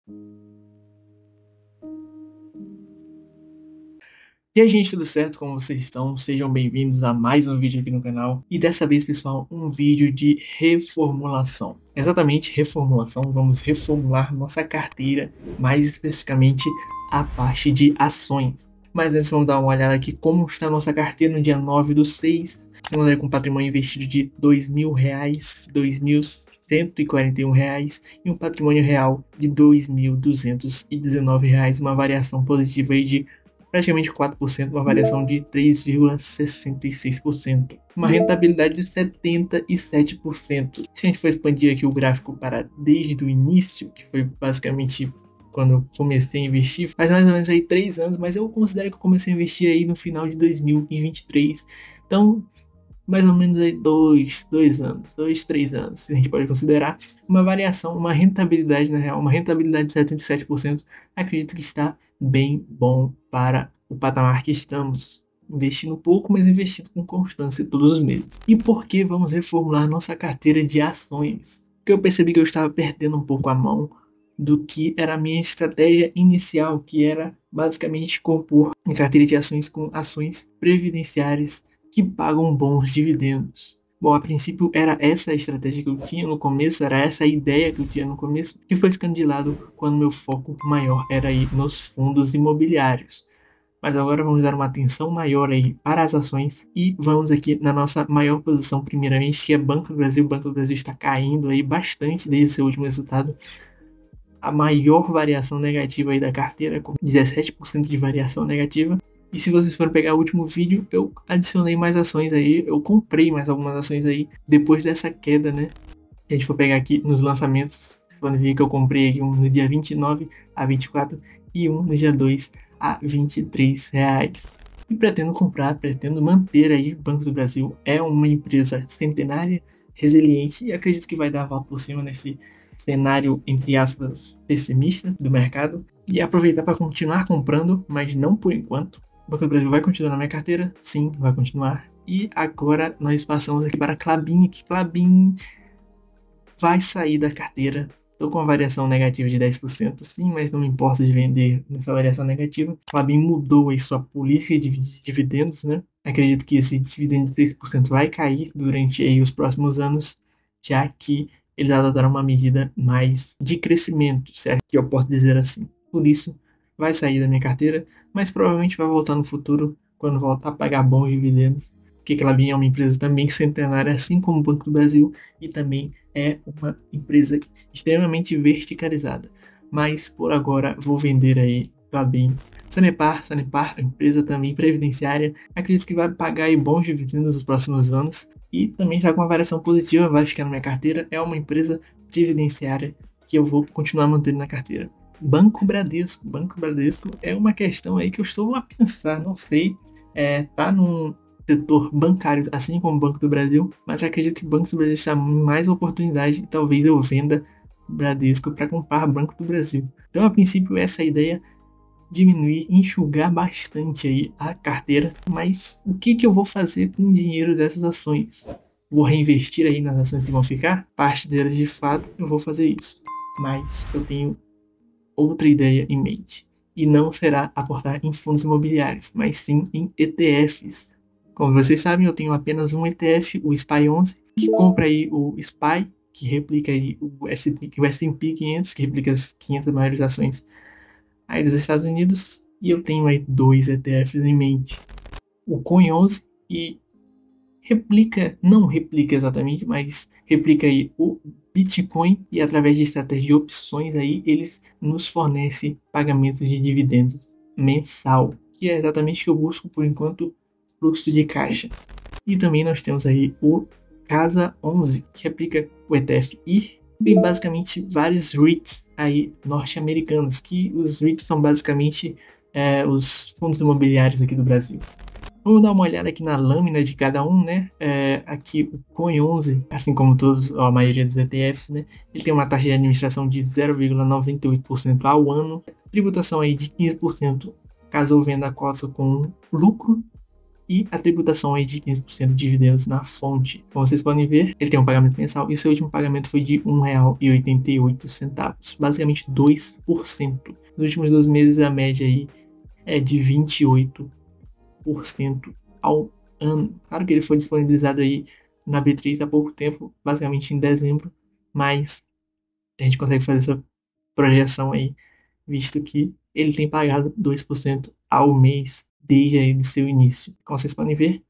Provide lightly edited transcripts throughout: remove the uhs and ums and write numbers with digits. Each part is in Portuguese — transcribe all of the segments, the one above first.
E aí, gente, tudo certo? Como vocês estão? Sejam bem-vindos a mais um vídeo aqui no canal. E dessa vez, pessoal, um vídeo de reformulação. Exatamente, reformulação. Vamos reformular nossa carteira, mais especificamente a parte de ações. Mas antes, vamos dar uma olhada aqui como está a nossa carteira no dia 9/6. Estamos aí com patrimônio investido de R$ 2.000, R$ 2.141 e um patrimônio real de R$ 2.219, uma variação positiva aí de praticamente 4%, uma variação de 3,66%, uma rentabilidade de 77%. Se a gente for expandir aqui o gráfico para desde o início, que foi basicamente quando eu comecei a investir, faz mais ou menos aí 3 anos, mas eu considero que eu comecei a investir aí no final de 2023. Então, mais ou menos aí 2 anos, 3 anos, a gente pode considerar uma variação, uma rentabilidade na real, uma rentabilidade de 77%, acredito que está bem bom para o patamar que estamos. Investindo pouco, mas investindo com constância todos os meses. E por que vamos reformular nossa carteira de ações? Porque eu percebi que eu estava perdendo um pouco a mão do que era a minha estratégia inicial, que era basicamente compor minha carteira de ações com ações previdenciárias que pagam bons dividendos. Bom, a princípio era essa a estratégia que eu tinha no começo, era essa a ideia que eu tinha no começo, que foi ficando de lado quando meu foco maior era aí nos fundos imobiliários. Mas agora vamos dar uma atenção maior aí para as ações e vamos aqui na nossa maior posição primeiramente, que é Banco do Brasil. O Banco do Brasil está caindo aí bastante desde seu último resultado. A maior variação negativa aí da carteira, com 17% de variação negativa. E se vocês forem pegar o último vídeo, eu adicionei mais ações aí, eu comprei mais algumas ações aí depois dessa queda, né? Se a gente for pegar aqui nos lançamentos, quando vi que eu comprei aqui um no dia 29 a 24 e um no dia 2 a R$ 23. E pretendo manter aí. O Banco do Brasil é uma empresa centenária, resiliente, e acredito que vai dar a volta por cima nesse cenário, entre aspas, pessimista do mercado. E aproveitar para continuar comprando, mas não por enquanto. O Banco do Brasil vai continuar na minha carteira? Sim, vai continuar. E agora nós passamos aqui para Klabin, que Klabin vai sair da carteira. Estou com uma variação negativa de 10%, sim, mas não me importa de vender nessa variação negativa. Klabin mudou aí sua política de dividendos, né? Acredito que esse dividendo de 3% vai cair durante aí os próximos anos, já que eles adotaram uma medida mais de crescimento, certo? Que eu posso dizer assim. Por isso, vai sair da minha carteira, mas provavelmente vai voltar no futuro, quando voltar a pagar bons dividendos. Porque Klabin é uma empresa também centenária, assim como o Banco do Brasil, e também é uma empresa extremamente verticalizada. Mas por agora vou vender aí Klabin. Sanepar, empresa também previdenciária, acredito que vai pagar aí bons dividendos nos próximos anos e também está com uma variação positiva, vai ficar na minha carteira. É uma empresa previdenciária que eu vou continuar mantendo na carteira. Banco Bradesco é uma questão aí que eu estou a pensar, não sei, tá num setor bancário, assim como o Banco do Brasil, mas acredito que o Banco do Brasil está em mais oportunidade e talvez eu venda Bradesco para comprar Banco do Brasil. Então, a princípio, essa ideia diminuir, enxugar bastante aí a carteira, mas o que eu vou fazer com o dinheiro dessas ações? Vou reinvestir aí nas ações que vão ficar? Parte delas, de fato, eu vou fazer isso, mas eu tenho outra ideia em mente. E não será aportar em fundos imobiliários, mas sim em ETFs. Como vocês sabem, eu tenho apenas um ETF, o SPY11, que compra aí o SPY, que replica aí o S&P 500, que replica as 500 maiores ações aí dos Estados Unidos. E eu tenho aí dois ETFs em mente. O Coin11, que não replica exatamente, mas replica aí o Bitcoin, e através de estratégia de opções aí, eles nos fornecem pagamentos de dividendos mensal, que é exatamente o que eu busco por enquanto, fluxo de caixa. E também nós temos aí o Casa 11, que replica o ETF e tem basicamente vários REITs aí norte-americanos, que os REITs são basicamente os fundos imobiliários aqui do Brasil. Vamos dar uma olhada aqui na lâmina de cada um, né? Aqui o Coin11, assim como a maioria dos ETFs, né? Ele tem uma taxa de administração de 0,98% ao ano, tributação aí de 15% caso eu venda a cota com lucro, e a tributação aí de 15% de dividendos na fonte. Como vocês podem ver, ele tem um pagamento mensal e seu último pagamento foi de R$ 1,88, basicamente 2%. Nos últimos 12 meses a média aí é de 28% ao ano. Claro que ele foi disponibilizado aí na B3 há pouco tempo, basicamente em dezembro, mas a gente consegue fazer essa projeção aí, visto que ele tem pagado 2% ao mês desde aí do seu início. Como vocês podem ver,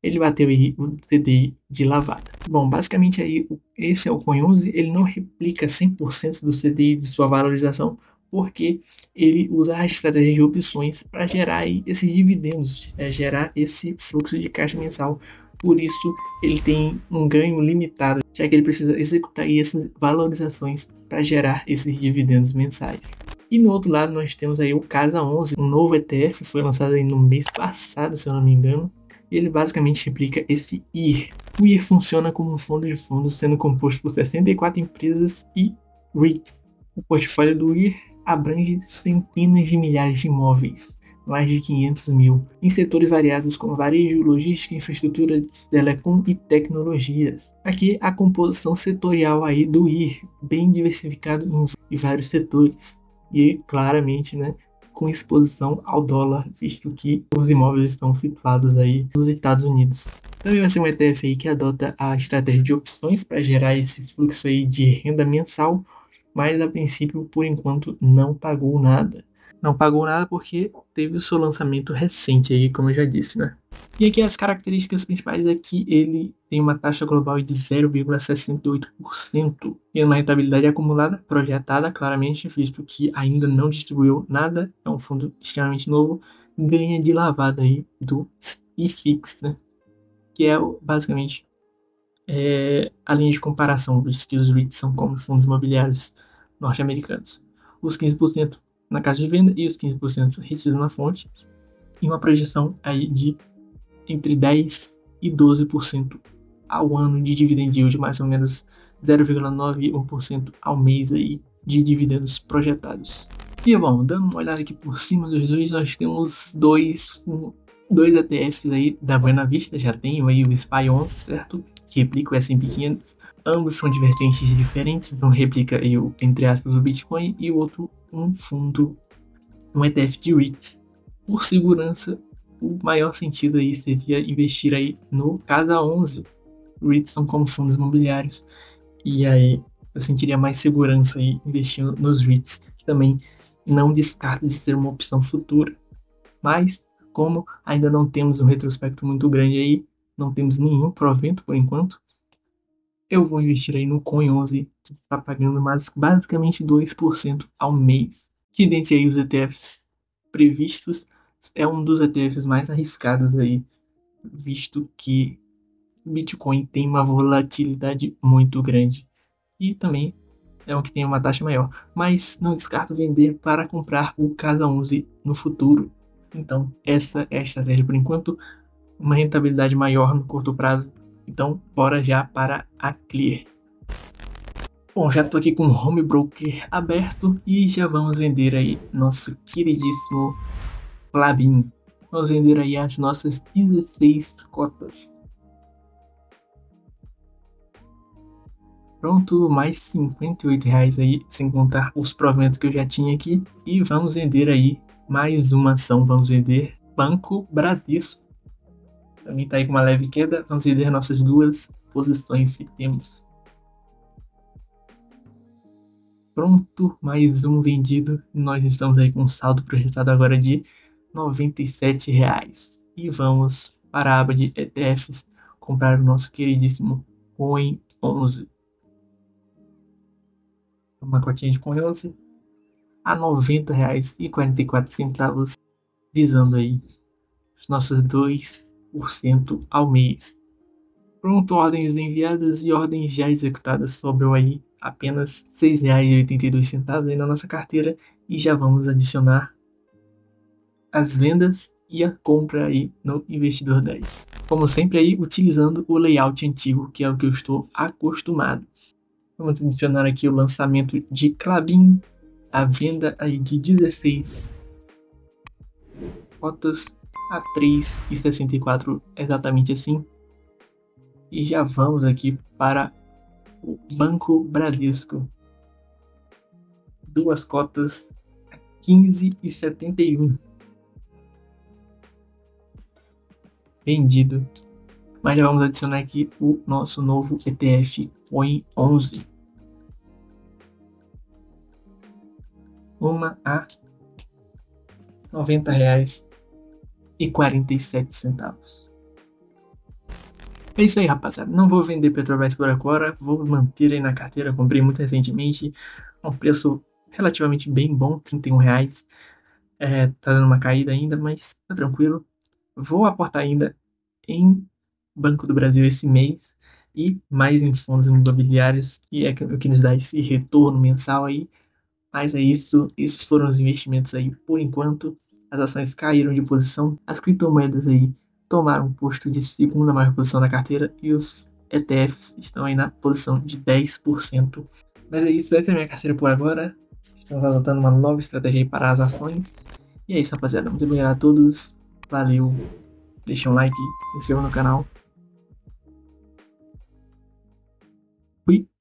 ele bateu aí o CDI de lavada. Bom, basicamente aí esse é o Coin 11, ele não replica 100% do CDI de sua valorização, porque ele usa a estratégia de opções para gerar aí esses dividendos, gerar esse fluxo de caixa mensal. Por isso, ele tem um ganho limitado, já que ele precisa executar aí essas valorizações para gerar esses dividendos mensais. E no outro lado, nós temos aí o Casa 11, um novo ETF, foi lançado aí no mês passado, se eu não me engano. Ele basicamente replica esse IR. O IR funciona como um fundo de fundos, sendo composto por 64 empresas e REITs. O portfólio do IR abrange centenas de milhares de imóveis, mais de 500 mil, em setores variados como varejo, logística, infraestrutura, telecom e tecnologias. Aqui a composição setorial aí do IR, bem diversificado em vários setores. E claramente, né, com exposição ao dólar, visto que os imóveis estão situados aí nos Estados Unidos. Também vai ser um ETF aí que adota a estratégia de opções para gerar esse fluxo aí de renda mensal, mas a princípio, por enquanto, não pagou nada. Não pagou nada porque teve o seu lançamento recente aí, como eu já disse, né? E aqui as características principais é que ele tem uma taxa global de 0,68% e uma rentabilidade acumulada projetada claramente, visto que ainda não distribuiu nada, é um fundo extremamente novo, ganha de lavada aí do IFIX, né? Que é basicamente a linha de comparação dos que os REITs são como fundos imobiliários norte-americanos. Os 15% na casa de venda e os 15% retidos na fonte, e uma projeção aí de entre 10% e 12% ao ano de dividend yield, mais ou menos 0,91% ao mês aí de dividendos projetados. E bom, dando uma olhada aqui por cima dos dois, nós temos dois ETFs aí da Buena Vista. Já tenho aí o SPY 11, certo? Que replica o S&P 500. Ambos são de vertentes diferentes, um replica aí, entre aspas, o Bitcoin, e o outro um ETF de REITs. Por segurança, o maior sentido aí seria investir aí no Casa 11. REITs são como fundos imobiliários, e aí eu sentiria mais segurança aí investindo nos REITs, que também não descarta de ser uma opção futura. Mas, como ainda não temos um retrospecto muito grande aí, não temos nenhum provento por enquanto, eu vou investir aí no Coin 11, que está pagando basicamente 2% ao mês. Que dentre aí os ETFs previstos, é um dos ETFs mais arriscados aí, visto que Bitcoin tem uma volatilidade muito grande. E também é um que tem uma taxa maior. Mas não descarto vender para comprar o Casa 11 no futuro. Então, essa é a estratégia por enquanto. Uma rentabilidade maior no curto prazo. Então, bora já para a Clear. Bom, já estou aqui com o Home Broker aberto e já vamos vender aí nosso queridíssimo Klabin. Vamos vender aí as nossas 16 cotas. Pronto, mais R$58 aí, sem contar os proventos que eu já tinha aqui. E vamos vender aí mais uma ação. Vamos vender Banco Bradesco. Também está aí com uma leve queda. Vamos vender nossas duas posições que temos. Pronto, mais um vendido. Nós estamos aí com um saldo projetado agora de R$97. E vamos para a aba de ETFs comprar o nosso queridíssimo Coin 11. Uma cotinha de Coin 11 a R$90,44, visando aí os nossos 2% ao mês. Pronto, ordens enviadas e ordens já executadas. Sobrou aí apenas R$6,82 aí na nossa carteira, e já vamos adicionar as vendas e a compra aí no Investidor 10. Como sempre aí, utilizando o layout antigo, que é o que eu estou acostumado. Vamos adicionar aqui o lançamento de Klabin, a venda aí de 16 cotas a 3,64 exatamente assim. E já vamos aqui para o Banco Bradesco. Duas cotas a 15,71. Vendido. Mas já vamos adicionar aqui o nosso novo ETF Coin 11. Uma a R$ 90,47. É isso aí, rapaziada. Não vou vender Petrobras por agora, vou manter aí na carteira. Comprei muito recentemente, a um preço relativamente bem bom, R$ 31. Tá dando uma caída ainda, mas tá tranquilo. Vou aportar ainda em Banco do Brasil esse mês e mais em fundos imobiliários, que é o que nos dá esse retorno mensal aí. Mas é isso, esses foram os investimentos aí por enquanto. As ações caíram de posição, as criptomoedas aí tomaram o posto de segunda maior posição na carteira e os ETFs estão aí na posição de 10%. Mas é isso, essa é a minha carteira por agora. Estamos adotando uma nova estratégia aí para as ações. E é isso, rapaziada. Muito obrigado a todos. Valeu. Deixa um like, se inscreva no canal. Fui.